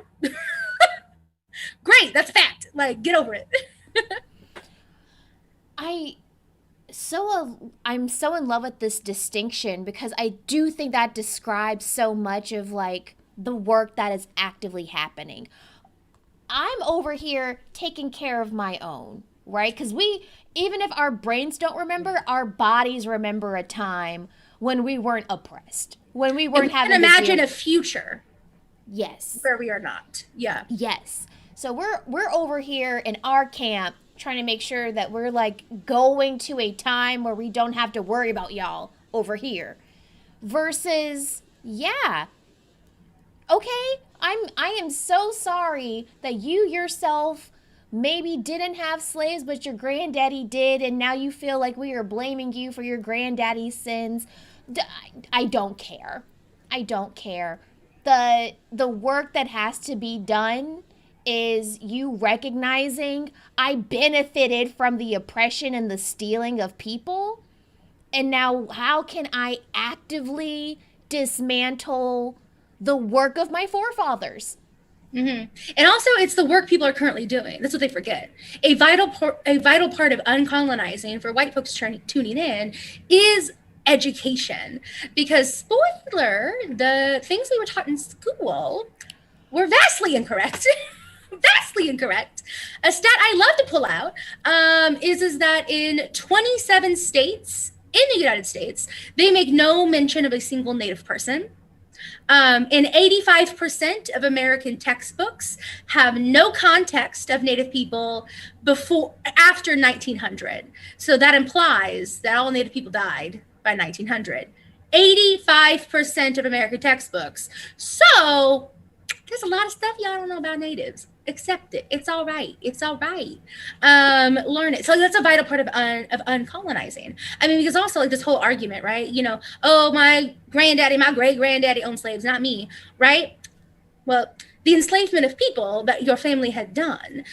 Speaker 2: Great, that's a fact. Like, get over it.
Speaker 1: I'm so in love with this distinction, because I do think that describes so much of like the work that is actively happening. I'm over here taking care of my own, right? Because even if our brains don't remember, our bodies remember a time when we weren't oppressed, when we weren't having.
Speaker 2: And imagine a future.
Speaker 1: Yes.
Speaker 2: Where we are not. Yeah.
Speaker 1: Yes. So we're over here in our camp trying to make sure that we're like going to a time where we don't have to worry about y'all over here. Versus, yeah, okay, I am so sorry that you yourself maybe didn't have slaves, but your granddaddy did, and now you feel like we are blaming you for your granddaddy's sins. I don't care. I don't care. The work that has to be done is you recognizing I benefited from the oppression and the stealing of people, and now how can I actively dismantle the work of my forefathers?
Speaker 2: Mm-hmm. And also, it's the work people are currently doing. That's what they forget. A vital part of uncolonizing for white folks tuning in is education. Because, spoiler, the things we were taught in school were vastly incorrect. Vastly incorrect. A stat I love to pull out is that in 27 states in the United States, they make no mention of a single Native person. And 85% of American textbooks have no context of Native people after 1900. So that implies that all Native people died by 1900. 85% of American textbooks. So there's a lot of stuff y'all don't know about Natives. Accept it. It's all right. It's all right. Learn it. So that's a vital part of uncolonizing. I mean, because also like this whole argument, right? You know, oh, my granddaddy, my great granddaddy owned slaves, not me, right? Well, the enslavement of people that your family had done,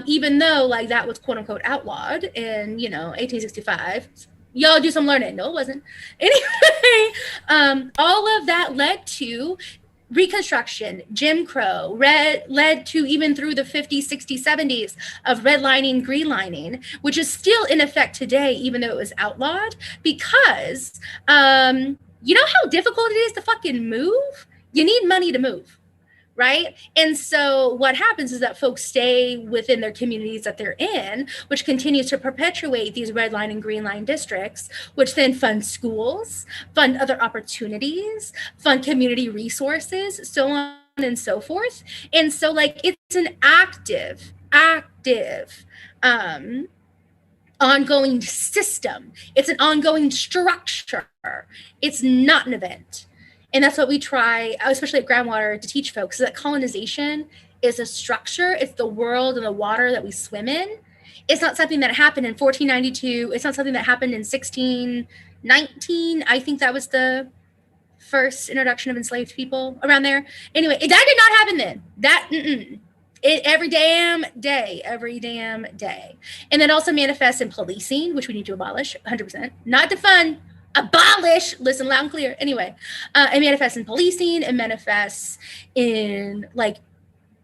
Speaker 2: even though like that was quote unquote outlawed in 1865. Y'all do some learning. No, it wasn't. Anyway, all of that led to Reconstruction, Jim Crow, led to even through the 50s, 60s, 70s of redlining, greenlining, which is still in effect today, even though it was outlawed, because you know how difficult it is to fucking move? You need money to move, right? And so what happens is that folks stay within their communities that they're in, which continues to perpetuate these red line and green line districts, which then fund schools, fund other opportunities, fund community resources, so on and so forth. And so like it's an active ongoing system. It's an ongoing structure. It's not an event. And that's what we try, especially at Groundwater, to teach folks, is that colonization is a structure. It's the world and the water that we swim in. It's not something that happened in 1492. It's not something that happened in 1619. I think that was the first introduction of enslaved people around there. Anyway, that did not happen then. Every damn day. And that also manifests in policing, which we need to abolish 100%. Not defund, abolish. Listen loud and clear. Anyway, it manifests in policing. It manifests in like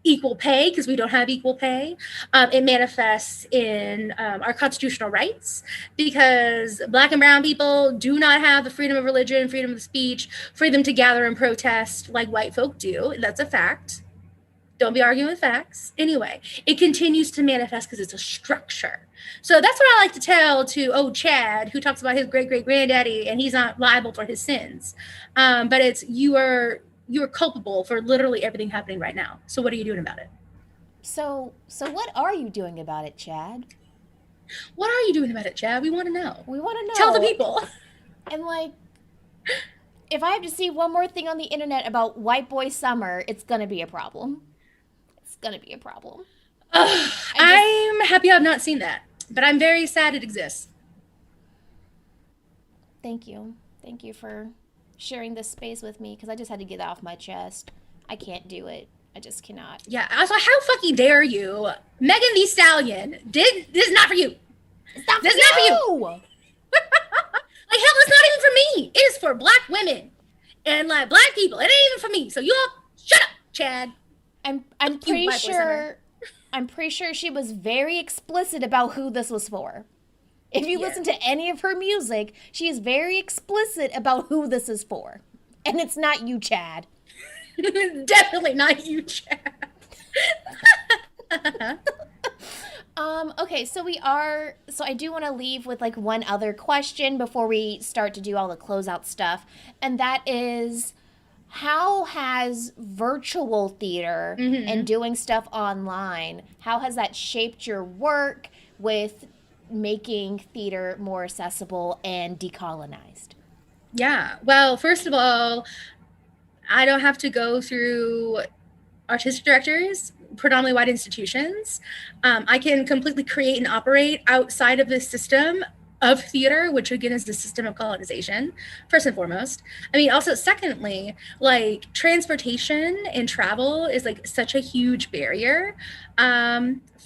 Speaker 2: equal pay, because we don't have equal pay. It manifests in our constitutional rights, because Black and brown people do not have the freedom of religion, freedom of speech, freedom to gather and protest like white folk do. That's a fact. Don't be arguing with facts. Anyway, it continues to manifest because it's a structure. So that's what I like to tell to Chad, who talks about his great-great-granddaddy and he's not liable for his sins. But it's you are culpable for literally everything happening right now. So what are you doing about it?
Speaker 1: So what are you doing about it, Chad?
Speaker 2: What are you doing about it, Chad? We want to know.
Speaker 1: We want to know.
Speaker 2: Tell the people.
Speaker 1: And like, if I have to see one more thing on the internet about white boy summer, it's going to be a problem. It's going to be a problem.
Speaker 2: I'm happy I've not seen that, but I'm very sad it exists.
Speaker 1: Thank you. Thank you for sharing this space with me, because I just had to get that off my chest. I can't do it. I just cannot.
Speaker 2: Yeah. Also, how fucking dare you? Megan Thee Stallion. This is not for you.
Speaker 1: It's not
Speaker 2: This
Speaker 1: for
Speaker 2: is not for
Speaker 1: you.
Speaker 2: Like, hell, it's not even for me. It is for Black women and like Black people. It ain't even for me. So you all shut up, Chad.
Speaker 1: I'm pretty sure she was very explicit about who this was for. If you listen to any of her music, she is very explicit about who this is for. And it's not you, Chad.
Speaker 2: Definitely not you, Chad.
Speaker 1: Okay, so I do want to leave with like one other question before we start to do all the closeout stuff. And that is, how has virtual theater and doing stuff online, how has that shaped your work with making theater more accessible and decolonized?
Speaker 2: Yeah. Well, first of all, I don't have to go through artistic directors, predominantly white institutions. I can completely create and operate outside of the system of theater, which again is the system of colonization, first and foremost. I mean, also, secondly, like transportation and travel is like such a huge barrier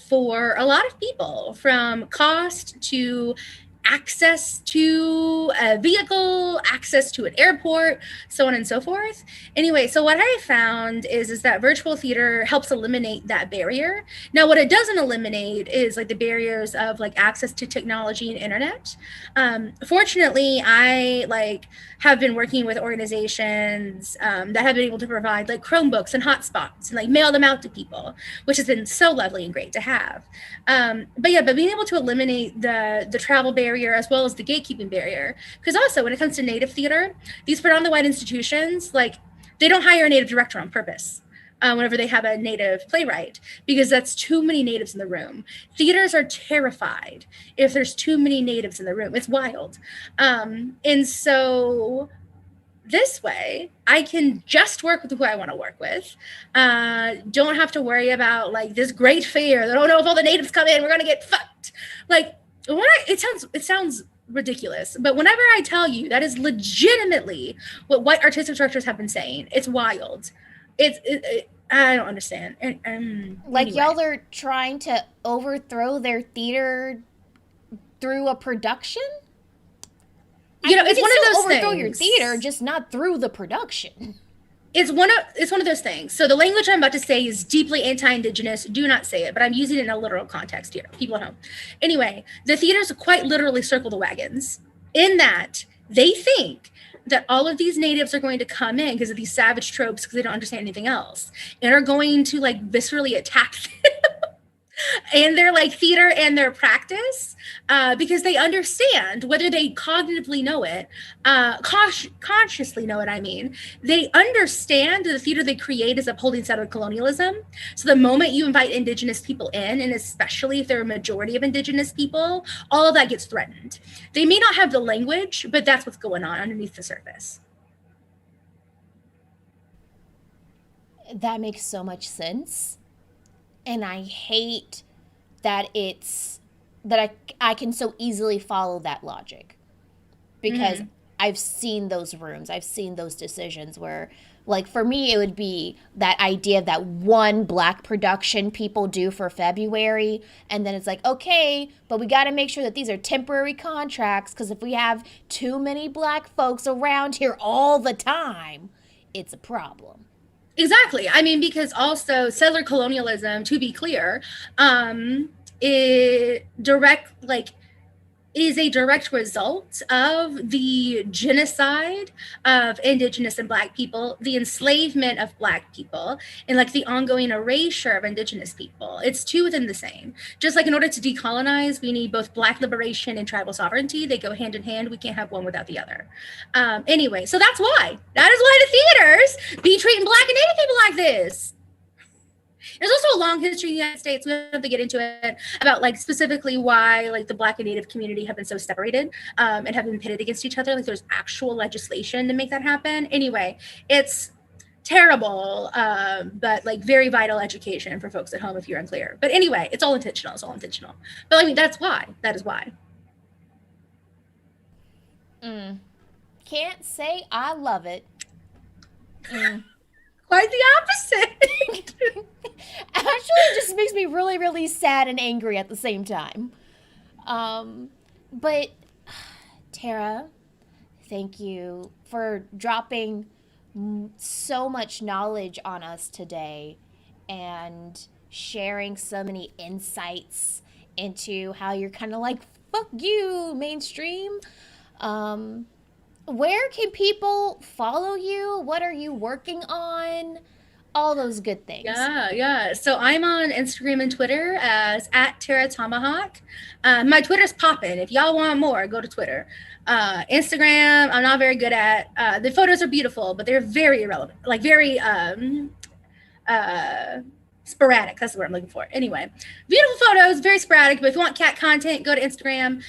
Speaker 2: for a lot of people, from cost to access to a vehicle, access to an airport, so on and so forth. Anyway, so what I found is that virtual theater helps eliminate that barrier. Now, what it doesn't eliminate is like the barriers of like access to technology and internet. Fortunately, I like have been working with organizations that have been able to provide like Chromebooks and hotspots and like mail them out to people, which has been so lovely and great to have. But being able to eliminate the travel barrier as well as the gatekeeping barrier, because also when it comes to Native theater, these predominantly white institutions, like they don't hire a Native director on purpose whenever they have a Native playwright, because that's too many Natives in the room. Theaters are terrified if there's too many Natives in the room. It's wild. And so this way, I can just work with who I want to work with. Don't have to worry about like this great fear that, oh no, if all the Natives come in, we're gonna get fucked. Like, it sounds ridiculous, but whenever I tell you that is legitimately what white artistic directors have been saying, it's wild. I don't understand.
Speaker 1: Like,
Speaker 2: anyway.
Speaker 1: y'all are trying to overthrow their theater through a production?
Speaker 2: You know, it's one of those
Speaker 1: overthrow
Speaker 2: things.
Speaker 1: your theater, just not through the production.
Speaker 2: It's one of those things. So the language I'm about to say is deeply anti-Indigenous. Do not say it, but I'm using it in a literal context here. People at home. Anyway, the theaters quite literally circle the wagons in that they think that all of these Natives are going to come in because of these savage tropes, because they don't understand anything else, and are going to like viscerally attack them. And their like theater and their practice, because they understand, whether they cognitively know it, consciously know it, I mean, they understand the theater they create is upholding settled colonialism. So the moment you invite Indigenous people in, and especially if they're a majority of Indigenous people, all of that gets threatened. They may not have the language, but that's what's going on underneath the surface.
Speaker 1: That makes so much sense. And I hate that I can so easily follow that logic, because
Speaker 2: Mm-hmm.
Speaker 1: I've seen those rooms, I've seen those decisions where, like, for me, it would be that idea of that one black production people do for February. And then it's like, okay, but we got to make sure that these are temporary contracts, because if we have too many black folks around here all the time, it's a problem.
Speaker 2: Exactly. I mean, because also settler colonialism, to be clear, it direct like is a direct result of the genocide of indigenous and black people, the enslavement of black people, and like the ongoing erasure of indigenous people. It's two within the same. Just like in order to decolonize, we need both black liberation and tribal sovereignty. They go hand in hand. We can't have one without the other. Anyway, so that's why. That is why the theaters be treating black and native people like this. There's also a long history in the United States. We don't have to get into it about like specifically why like the black and native community have been so separated and have been pitted against each other. Like there's actual legislation to make that happen. Anyway, it's terrible, but like very vital education for folks at home if you're unclear. But anyway, it's all intentional. It's all intentional. But I mean, that's why. That is why.
Speaker 1: Can't say I love it.
Speaker 2: Quite the opposite.
Speaker 1: Actually, it just makes me really, really sad and angry at the same time. But Tara, thank you for dropping so much knowledge on us today and sharing so many insights into how you're kind of like, fuck you, mainstream. Um, where can people follow you? What are you working on? All those good things.
Speaker 2: Yeah. So I'm on Instagram and Twitter as at Tara Tomahawk. My Twitter's popping. If y'all want more, go to Twitter. Instagram, I'm not very good at. The photos are beautiful, but they're very irrelevant, like very sporadic. That's the word I'm looking for. Anyway, beautiful photos, very sporadic. But if you want cat content, go to Instagram.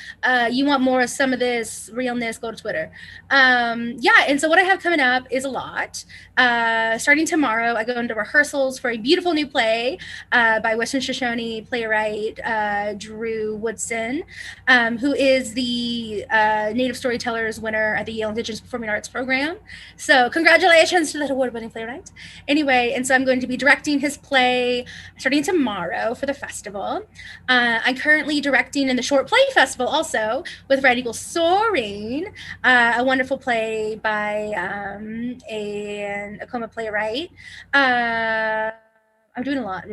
Speaker 2: You want more of some of this realness, go to Twitter. And so what I have coming up is a lot. Starting tomorrow, I go into rehearsals for a beautiful new play by Western Shoshone playwright Drew Woodson, who is the Native Storytellers winner at the Yale Indigenous Performing Arts Program. So congratulations to that award-winning playwright. Anyway, and so I'm going to be directing his play starting tomorrow for the festival. I'm currently directing in the Short Play Festival also with Red Eagle Soaring, a wonderful play by an Oklahoma playwright. I'm doing a lot.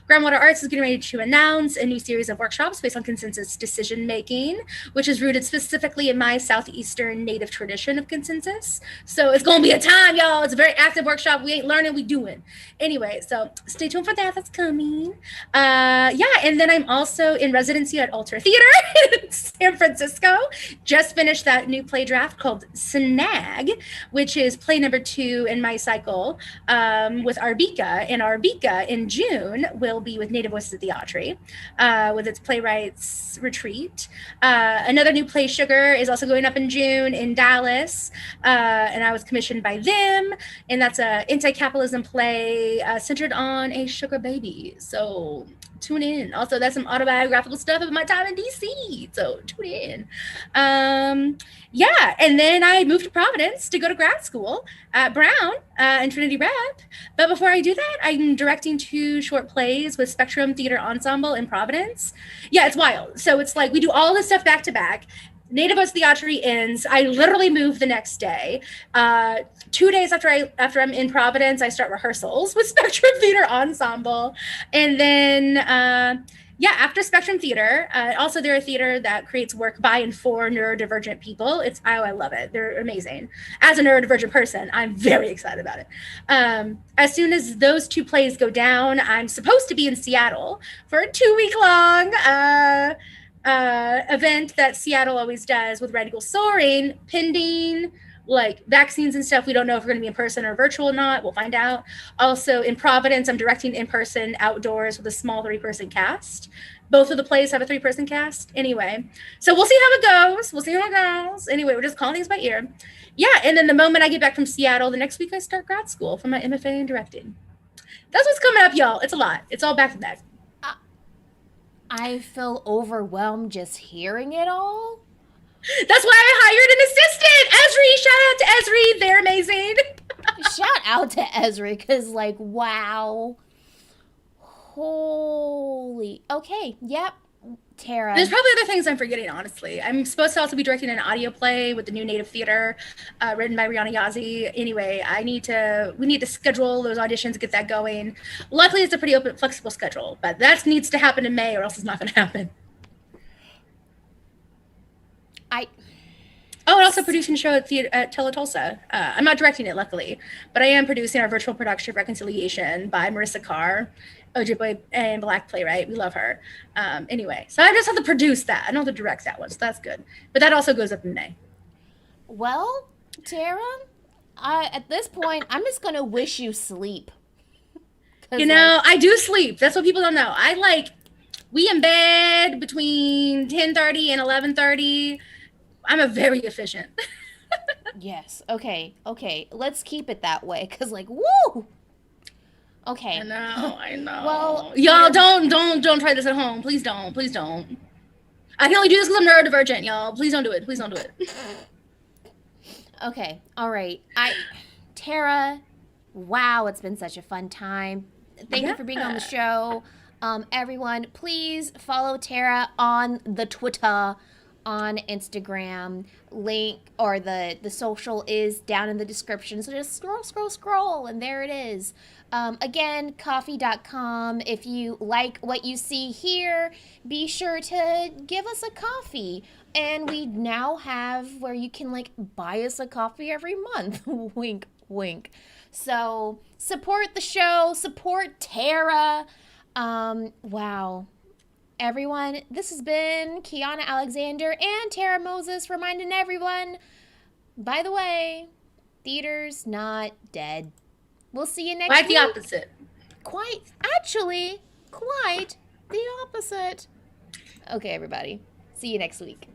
Speaker 2: Groundwater Arts is getting ready to announce a new series of workshops based on consensus decision making, which is rooted specifically in my Southeastern Native tradition of consensus. So it's going to be a time, y'all. It's a very active workshop. We ain't learning, we doing. Anyway, so stay tuned for that. That's coming. And then I'm also in residency at Alter Theater in San Francisco. Just finished that new play draft called Snag, which is play number 2 in my cycle with Arbika. And Arbika in June will be with Native Voices Theatre with its playwrights retreat. Another new play, Sugar, is also going up in June in Dallas, and I was commissioned by them, and that's an anti-capitalism play centered on a sugar baby. So tune in. Also, that's some autobiographical stuff of my time in DC. So tune in. And then I moved to Providence to go to grad school at Brown and Trinity Rep. But before I do that, I'm directing 2 short plays with Spectrum Theater Ensemble in Providence. Yeah, it's wild. So it's like we do all this stuff back to back. Native Voices Theatre ends. I literally move the next day. 2 days after I'm in Providence, I start rehearsals with Spectrum Theater Ensemble, and then after Spectrum Theater, also they're a theater that creates work by and for neurodivergent people. I love it. They're amazing. As a neurodivergent person, I'm very excited about it. As soon as those 2 plays go down, I'm supposed to be in Seattle for a 2-week-long event that Seattle always does with Red Eagle Soaring, pending like vaccines and stuff. We don't know if we're going to be in person or virtual or not. We'll find out. Also in Providence, I'm directing in person outdoors with a small 3-person cast. Both of the plays have a 3-person cast. Anyway, so we'll see how it goes. Anyway, we're just calling things by ear. Yeah, and then the moment I get back from Seattle, the next week I start grad school for my MFA in directing. That's what's coming up, y'all. It's a lot. It's all back to back.
Speaker 1: I feel overwhelmed just hearing it all.
Speaker 2: That's why I hired an assistant. Esri, shout out to Esri. They're amazing.
Speaker 1: Shout out to Esri, because, like, wow. Holy. Okay, yep. Tara.
Speaker 2: There's probably other things I'm forgetting, honestly. I'm supposed to also be directing an audio play with the New Native Theater, written by Rihanna Yazi. Anyway, we need to schedule those auditions, get that going. Luckily, it's a pretty open, flexible schedule, but that needs to happen in May, or else it's not going to happen. Oh, and also producing a show at Teletulsa. I'm not directing it, luckily, but I am producing our virtual production of Reconciliation by Marissa Carr, Ojibwe and Black playwright. We love her. Anyway, so I just have to produce that. I don't have to direct that one, so that's good. But that also goes up in May.
Speaker 1: Well, Tara, at this point, I'm just going to wish you sleep.
Speaker 2: You know, I do sleep. That's what people don't know. We in bed between 10:30 and 11:30. I'm a very efficient.
Speaker 1: Yes. Okay. Let's keep it that way, because, like, woo. Okay.
Speaker 2: I know.
Speaker 1: Well,
Speaker 2: y'all don't try this at home. Please don't. I can only do this because I'm neurodivergent, y'all. Please don't do it.
Speaker 1: Okay. All right. Tara, wow, it's been such a fun time. Thank you for being on the show. Everyone, please follow Tara on the Twitter, on Instagram. Link, or the social is down in the description, so just scroll, and there it is. Again, coffee.com. If you like what you see here, be sure to give us a coffee. And we now have where you can, like, buy us a coffee every month. Wink, wink. So support the show, support Tara. Wow. Everyone, this has been Kiana Alexander and Tara Moses reminding everyone, by the way, theater's not dead. We'll see you next week.
Speaker 2: Quite the opposite.
Speaker 1: Quite the opposite. Okay, everybody. See you next week.